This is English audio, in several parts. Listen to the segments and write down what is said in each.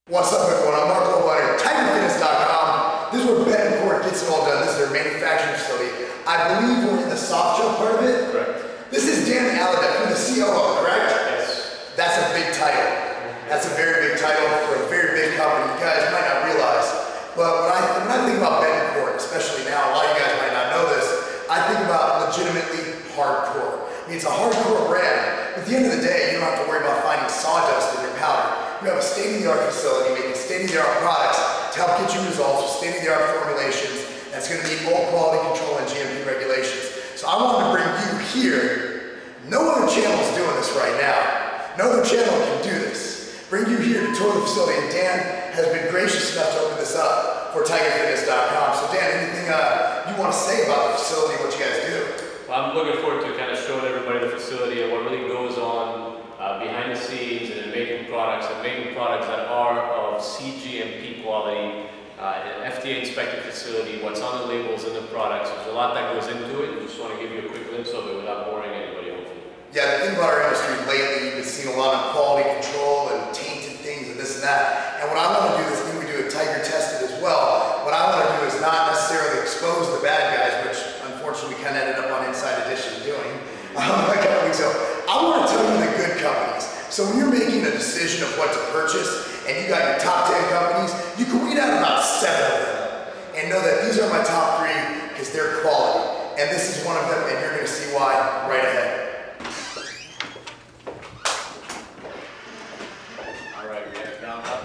What's up, everyone? I'm Mark Lowbutter, TigerFitness.com. This is where Betancourt gets it all done. This is their manufacturing facility. I believe we're in the soft gel part of it. Correct. This is Dan Alladette, you're the COO, correct? Yes. That's a big title. That's a very big title for a very big company. You guys might not realize. But when I think about Betancourt, especially now, a lot of you guys might not know this, I think about legitimately hardcore. I mean, it's a hardcore brand. But at the end of the day, you don't have to worry about finding sawdust in your powder. You have a state-of-the-art facility making state-of-the-art products to help get you results with state-of-the-art formulations that's going to meet all quality control and GMP regulations. So I wanted to bring you here. No other channel is doing this right now. No other channel can do this. Bring you here to tour the facility, and Dan has been gracious enough to open this up for TigerFitness.com. So Dan, anything you want to say about the facility, what you guys do? Well, I'm looking forward to kind of showing everybody the facility and what really goes on behind the scenes and making products that are of CGMP quality, an FDA inspected facility, what's on the labels and the products. There's a lot that goes into it. I just want to give you a quick glimpse of it without boring anybody, hopefully. Yeah, the thing about our industry lately, you've been seeing a lot of quality control and tainted things and this and that. And what I want to do, this thing we do at Tiger Tested as well, what I want to do is not necessarily expose the bad guys, which unfortunately we kind of ended up on Inside Edition doing a couple weeks ago. I want to tell you the good companies. So when you're making a decision of what to purchase and you got your top 10 companies, you can weed out about 7 of them and know that these are my top 3 because they're quality. And this is one of them, and you're going to see why right ahead. All right, we have it down up.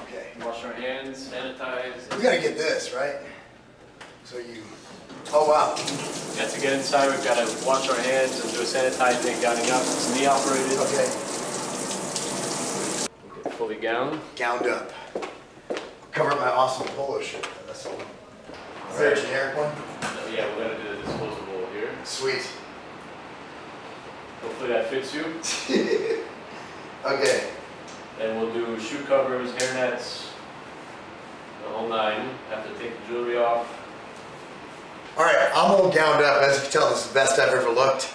Okay. Wash our hands, sanitize. We got to get this, right? So you, oh wow. Yeah, to get inside, we've got to wash our hands and do a sanitizing, gowning up. It's knee operated. Okay. Fully gowned. Gowned up. Cover up my awesome polo shirt. That's the one. Is there a generic one? Yeah, we're going to do the disposable here. Sweet. Hopefully that fits you. Okay. Then we'll do shoe covers, hair nets, the whole 9. Have to take the jewelry off. All right, I'm all gowned up. As you can tell, this is the best I've ever looked.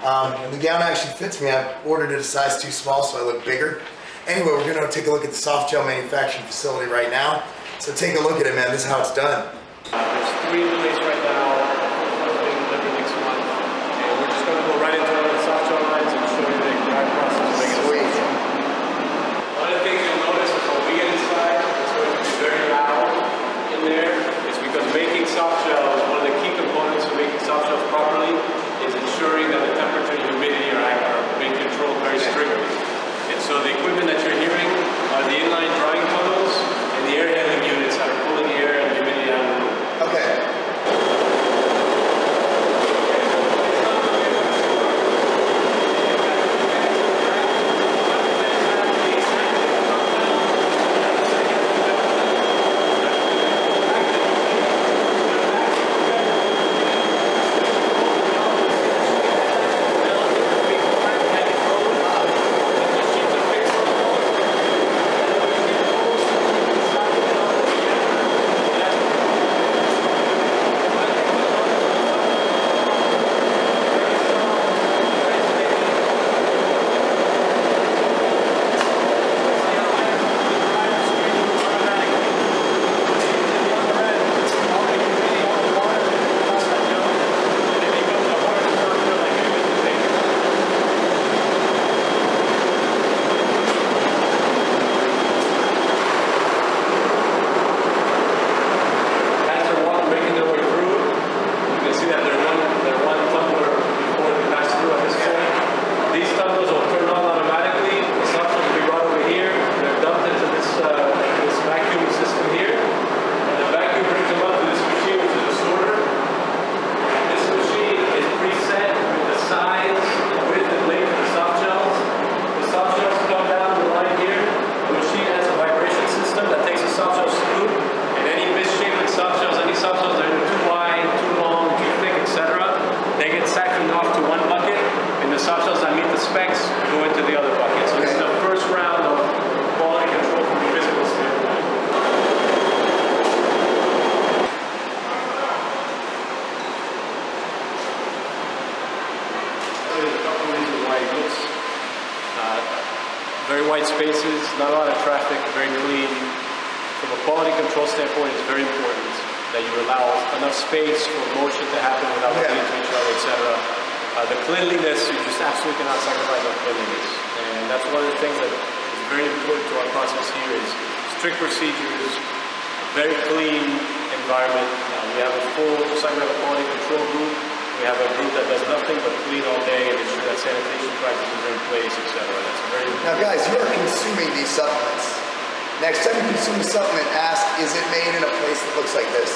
And the gown actually fits me. I ordered it a size too small, so I look bigger. Anyway, we're gonna take a look at the soft gel manufacturing facility right now. So take a look at it, man. This is how it's done. There's 3 in place right now. One's being delivered next month. And we're just gonna go right into one of the soft gel lines and show you the entire process of making Sweet. One of the things you'll notice is when we get inside, it's going to be very loud in there. It's because making soft gels, one of the key components of making soft gels properly is ensuring that the temperature and humidity are being controlled very strictly. And so the equipment that you're hearing are the inline drying tunnels and the air handling units that are pulling the air and humidity out of the room. Okay. very wide spaces, not a lot of traffic, very clean. From a quality control standpoint, it's very important that you allow enough space for motion to happen without running into each other, etc. The cleanliness, you just absolutely cannot sacrifice on cleanliness. And that's one of the things that is very important to our process here is strict procedures, very clean environment. We have a full, just like we have a quality control group, we have a group that does nothing but clean all day and ensure that sanitation practices are in place, etc. That's very important. Now guys, you are consuming these supplements. Next time you consume a supplement, ask, is it made in a place that looks like this?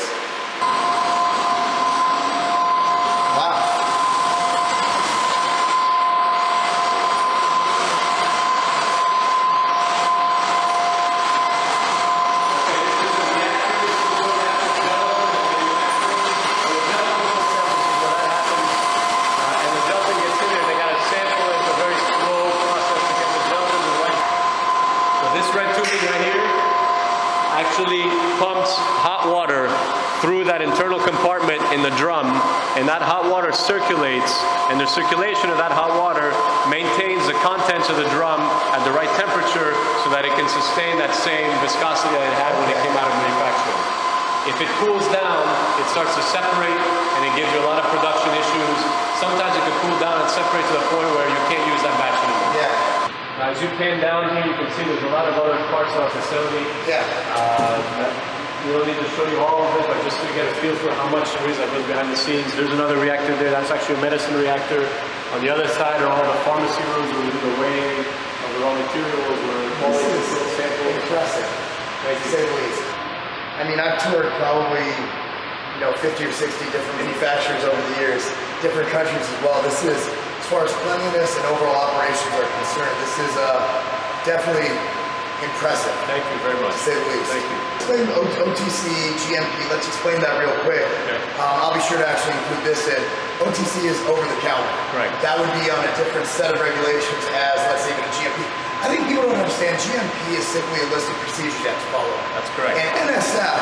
Wow. Actually pumps hot water through that internal compartment in the drum, and that hot water circulates, and the circulation of that hot water maintains the contents of the drum at the right temperature so that it can sustain that same viscosity that it had when it came out of manufacturing. If it cools down, it starts to separate and it gives you a lot of production issues. Sometimes it could cool down and separate to the point where you can't use that batch anymore. Yeah. As you pan down here, you can see there's a lot of other parts of our facility. Yeah. We don't need to show you all of it, but just to get a feel for how much there is that goes behind the scenes. There's another reactor there. That's actually a medicine reactor. On the other side are all the pharmacy rooms where we do the weighing of the raw materials, where quality control samples. Impressive. Thank you. To say the least. I mean, I've toured probably 50 or 60 different manufacturers over the years, different countries as well. This is, as far as cleanliness and overall operations are concerned, this is definitely impressive. Thank you very much. To say the least. Thank you. Explain OTC, GMP, let's explain that real quick. Okay. I'll be sure to actually include this in. OTC is over the counter. Right. That would be on a different set of regulations as, let's say, even a GMP. I think people don't understand GMP is simply a list of procedures you have to follow. That's correct. And NSF,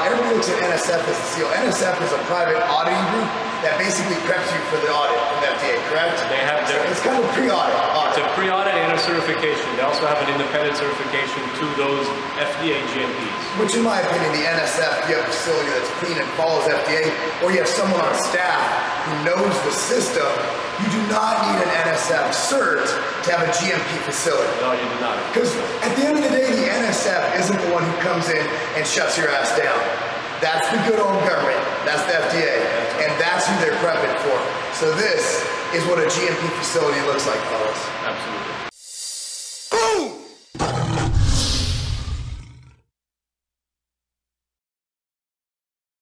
everybody looks at NSF as a seal. NSF is a private auditing group that basically preps you for the audit from the FDA, correct? They have their... It's kind of a pre-audit. It's a pre-audit and a certification. They also have an independent certification to those FDA GMPs. Which in my opinion, the NSF, you have a facility that's clean and follows FDA, or you have someone on staff who knows the system, you do not need an NSF cert to have a GMP facility. No, you do not. Because at the end of the day, the NSF isn't the one who comes in and shuts your ass down. That's the good old government. That's the FDA. And that's who they're prepping for. So this is what a GMP facility looks like, fellas.